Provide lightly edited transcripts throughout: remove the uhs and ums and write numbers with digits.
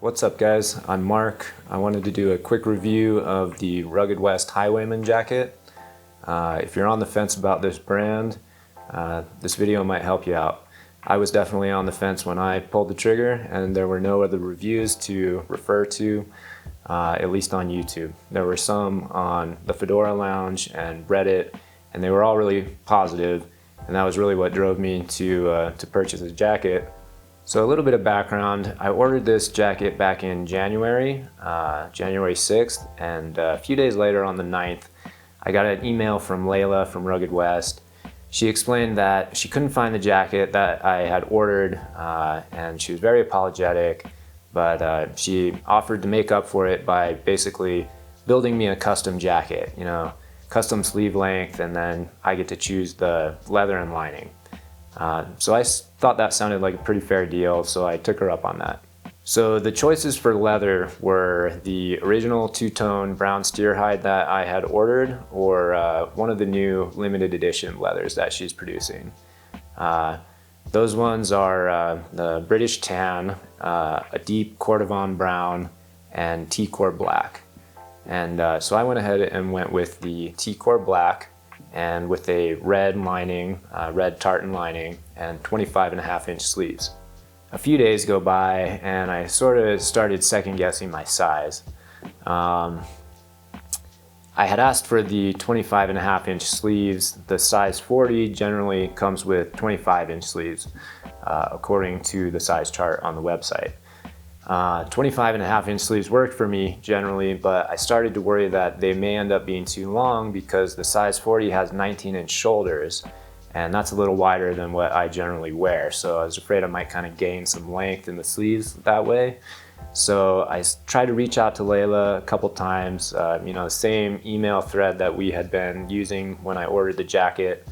What's up, guys? I'm Mark. I wanted to do a quick review of the Rugged West Highwayman jacket. If you're on the fence about this brand, this video might help you out. I was definitely on the fence when I pulled the trigger, and there were no other reviews to refer to, at least on YouTube. There were some on the Fedora Lounge and Reddit, and they were all really positive, and that was really what drove me to purchase this jacket. So a little bit of background, I ordered this jacket back in January 6th, and a few days later on the 9th, I got an email from Layla from Rugged West. She explained that she couldn't find the jacket that I had ordered, and she was very apologetic, but she offered to make up for it by basically building me a custom jacket, custom sleeve length, and then I get to choose the leather and lining. So I thought that sounded like a pretty fair deal, so I took her up on that. So the choices for leather were the original two-tone brown steer hide that I had ordered, or one of the new limited edition leathers that she's producing. Those ones are the British tan, a deep Cordovan brown, and T-core black. And so I went ahead and went with the T-core black, and with a red lining, red tartan lining, and 25.5-inch sleeves. A few days go by and I sort of started second guessing my size. I had asked for the 25.5-inch sleeves. The size 40 generally comes with 25-inch sleeves, according to the size chart on the website. 25.5-inch sleeves worked for me generally, but I started to worry that they may end up being too long because the size 40 has 19-inch shoulders, and that's a little wider than what I generally wear. So I was afraid I might kind of gain some length in the sleeves that way. So I tried to reach out to Layla a couple times, the same email thread that we had been using when I ordered the jacket,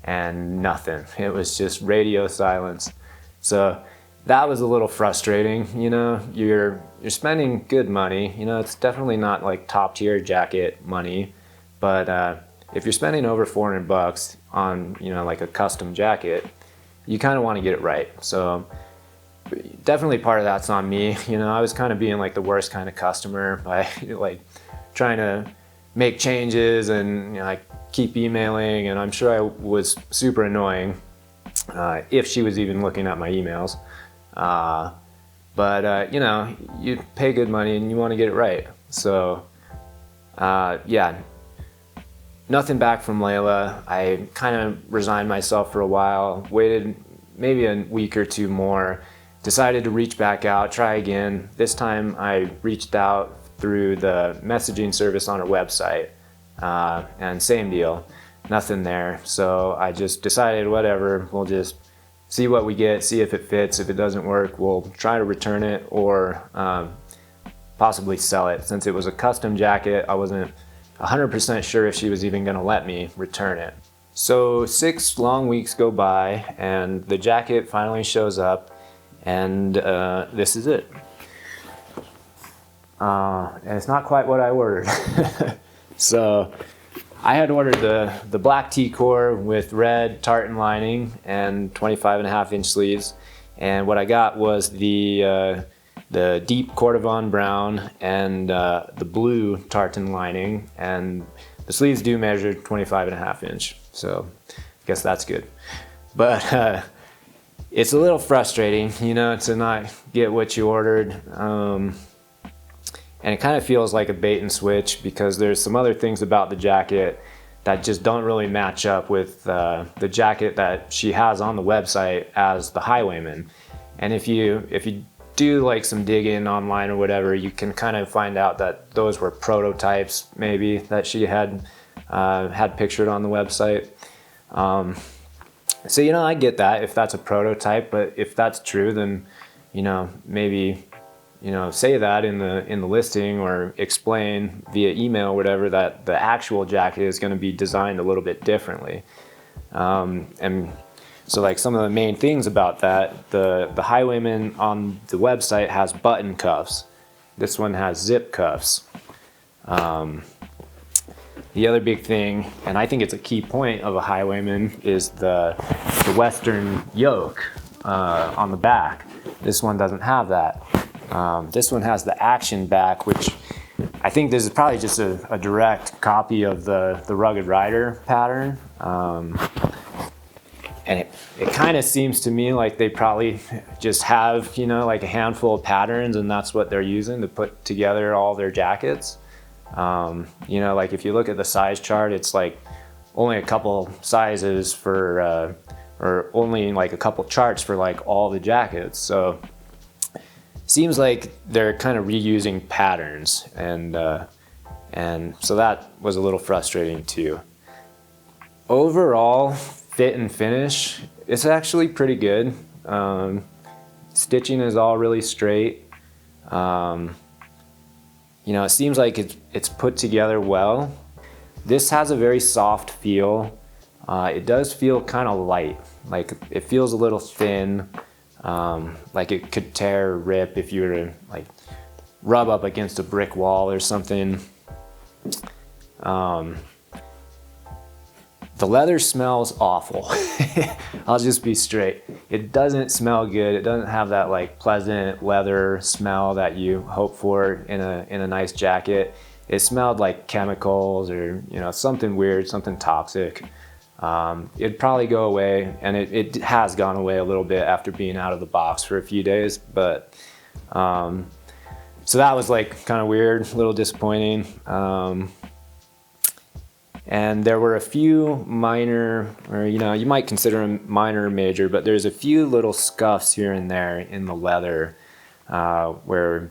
and nothing. It was just radio silence. So that was a little frustrating. You're spending good money. It's definitely not like top tier jacket money, but if you're spending over 400 bucks on like a custom jacket, you kind of want to get it right. So definitely part of that's on me. I was kind of being like the worst kind of customer by like trying to make changes, and I keep emailing, and I'm sure I was super annoying if she was even looking at my emails. But you pay good money and you want to get it right. So yeah, nothing back from Layla. I kind of resigned myself for a while, waited maybe a week or two more, decided to reach back out, try again. This time I reached out through the messaging service on her website, and same deal, nothing there. So I just decided, whatever, we'll just see what we get, see if it fits. If it doesn't work, we'll try to return it or possibly sell it. Since it was a custom jacket, I wasn't 100% sure if she was even gonna let me return it. So 6 long weeks go by and the jacket finally shows up, and this is it. And it's not quite what I ordered. So I had ordered the black T-core with red tartan lining and 25.5-inch sleeves, and what I got was the deep Cordovan brown and the blue tartan lining, and the sleeves do measure 25.5-inch, so I guess that's good. But it's a little frustrating, to not get what you ordered. And it kind of feels like a bait and switch because there's some other things about the jacket that just don't really match up with the jacket that she has on the website as the Highwayman. And if you do like some digging online or whatever, you can kind of find out that those were prototypes maybe that she had pictured on the website. So I get that if that's a prototype, but if that's true, then maybe say that in the listing, or explain via email or whatever that the actual jacket is going to be designed a little bit differently. And so like some of the main things about that, the Highwayman on the website has button cuffs. This one has zip cuffs. The other big thing, and I think it's a key point of a Highwayman, is the Western yoke on the back. This one doesn't have that. This one has the action back, which I think this is probably just a direct copy of the Rugged Rider pattern. And it kind of seems to me like they probably just have, you know, like a handful of patterns, and that's what they're using to put together all their jackets. You know, like if you look at the size chart, it's like only a couple sizes for, or only like a couple charts for like all the jackets. So seems like they're kind of reusing patterns, and so that was a little frustrating too. Overall, fit and finish, it's actually pretty good. Stitching is all really straight. You know, it seems like it's put together well. This has a very soft feel. It does feel kind of light, like it feels a little thin, like it could tear or rip if you were to like rub up against a brick wall or something. The leather smells awful. I'll just be straight. It doesn't smell good. It doesn't have that like pleasant leather smell that you hope for in a nice jacket. It smelled like chemicals or, you know, something weird, something toxic. It'd probably go away, and it has gone away a little bit after being out of the box for a few days, but so that was like kind of weird, a little disappointing. And there were a few minor, or you know, you might consider them minor or major, but there's a few little scuffs here and there in the leather where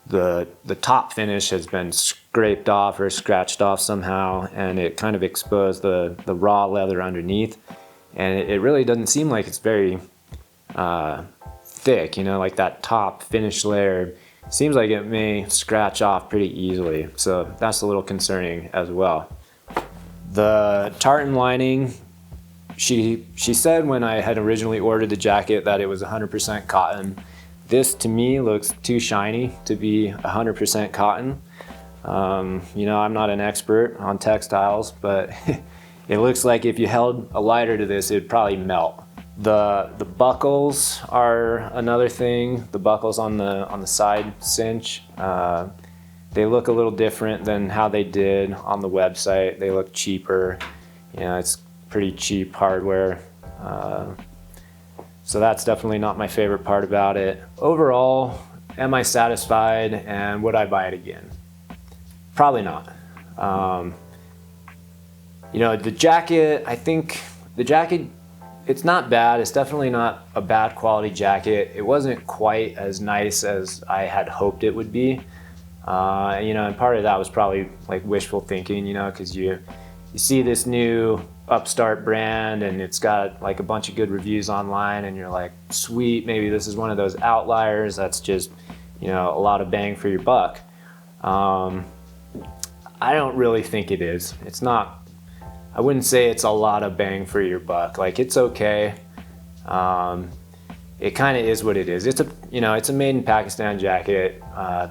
the top finish has been scraped off or scratched off somehow, and it kind of exposed the raw leather underneath. And it really doesn't seem like it's very thick, you know, like that top finish layer seems like it may scratch off pretty easily. So that's a little concerning as well. The tartan lining, she said when I had originally ordered the jacket that it was 100% cotton. This to me looks too shiny to be 100% cotton. You know, I'm not an expert on textiles, but it looks like if you held a lighter to this, it'd probably melt. The buckles are another thing. The buckles on the side cinch, they look a little different than how they did on the website. They look cheaper. You know, it's pretty cheap hardware. So that's definitely not my favorite part about it. Overall, am I satisfied, and would I buy it again? Probably not. You know, the jacket, I think the jacket, it's not bad. It's definitely not a bad quality jacket. It wasn't quite as nice as I had hoped it would be. You know, and part of that was probably like wishful thinking, you know, because you see this new upstart brand and it's got like a bunch of good reviews online, and you're like, sweet, maybe this is one of those outliers that's just, you know, a lot of bang for your buck. I don't really think it is. It's not, I wouldn't say it's a lot of bang for your buck. Like, it's okay. It kind of is what it is. It's a, you know, it's a made in Pakistan jacket.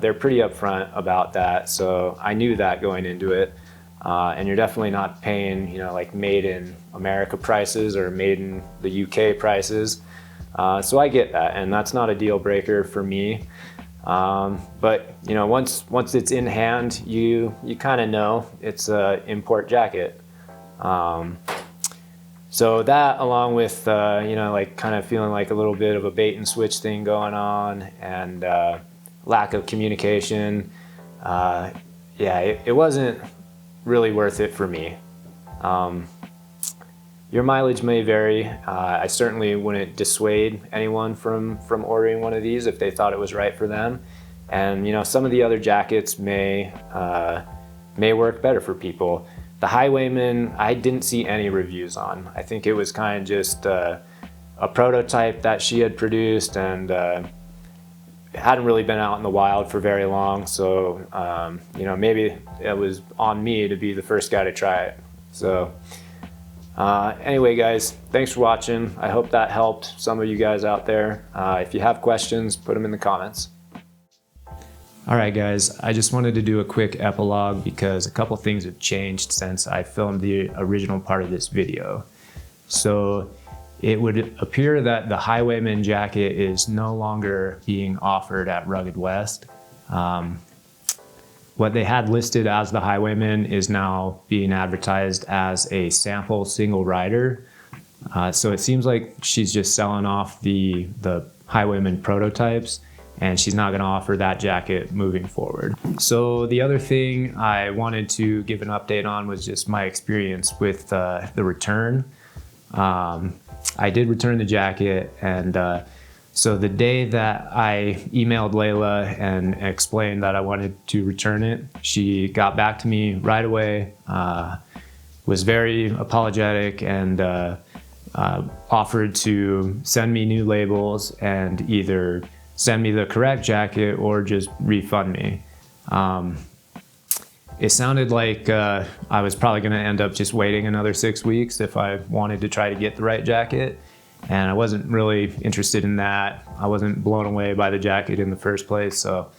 They're pretty upfront about that, so I knew that going into it. And you're definitely not paying, you know, like made in America prices or made in the UK prices. So I get that, and that's not a deal breaker for me. But you know, once it's in hand, you kind of know it's a import jacket. So that, along with you know, like kind of feeling like a little bit of a bait and switch thing going on, and lack of communication, yeah, it wasn't really worth it for me. Your mileage may vary. I certainly wouldn't dissuade anyone from ordering one of these if they thought it was right for them. And you know, some of the other jackets may work better for people. The Highwayman, I didn't see any reviews on. I think it was kind of just a prototype that she had produced, and it hadn't really been out in the wild for very long. So you know, maybe it was on me to be the first guy to try it. So anyway, guys, thanks for watching. I hope that helped some of you guys out there. If you have questions, put them in the comments. All right, guys, I just wanted to do a quick epilogue because a couple things have changed since I filmed the original part of this video. So it would appear that the Highwayman jacket is no longer being offered at Rugged West. What they had listed as the Highwayman is now being advertised as a sample single rider. So it seems like she's just selling off the Highwayman prototypes, and she's not going to offer that jacket moving forward. So the other thing I wanted to give an update on was just my experience with the return. I did return the jacket, and so the day that I emailed Layla and explained that I wanted to return it, she got back to me right away, was very apologetic, and offered to send me new labels and either send me the correct jacket or just refund me. It sounded like I was probably going to end up just waiting another 6 weeks if I wanted to try to get the right jacket. And I wasn't really interested in that. I wasn't blown away by the jacket in the first place. So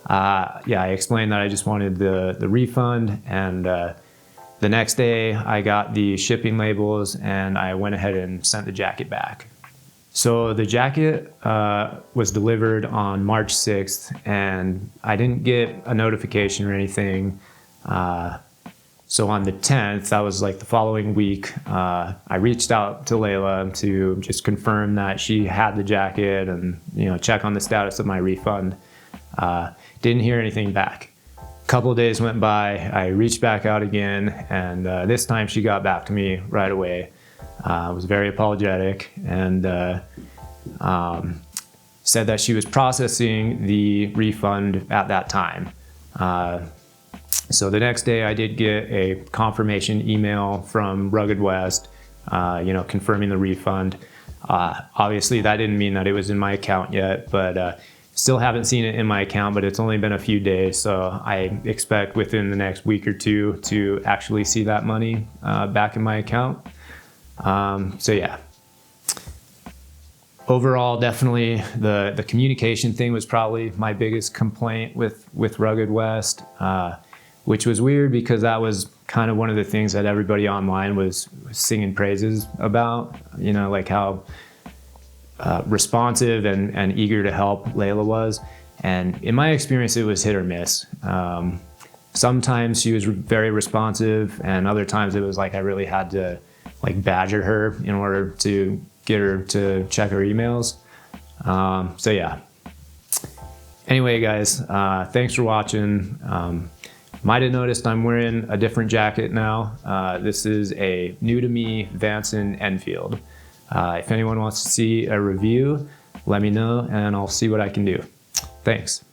yeah, I explained that I just wanted the refund. And the next day I got the shipping labels and I went ahead and sent the jacket back. So the jacket was delivered on March 6th, and I didn't get a notification or anything. So on the 10th, that was like the following week, I reached out to Layla to just confirm that she had the jacket and, you know, check on the status of my refund. Didn't hear anything back. A couple of days went by, I reached back out again, and this time she got back to me right away. Was very apologetic and said that she was processing the refund at that time. So the next day I did get a confirmation email from Rugged West, you know, confirming the refund. Obviously that didn't mean that it was in my account yet, but still haven't seen it in my account, but it's only been a few days. So I expect within the next week or two to actually see that money back in my account. So yeah, overall, definitely the communication thing was probably my biggest complaint with Rugged West, which was weird because that was kind of one of the things that everybody online was singing praises about, you know, like how responsive and eager to help Layla was. And in my experience, it was hit or miss. Sometimes she was very responsive, and other times it was like I really had to like badger her in order to get her to check her emails. So yeah. Anyway, guys, thanks for watching. Might have noticed I'm wearing a different jacket now. This is a new to me Vanson Enfield. If anyone wants to see a review, let me know and I'll see what I can do. Thanks.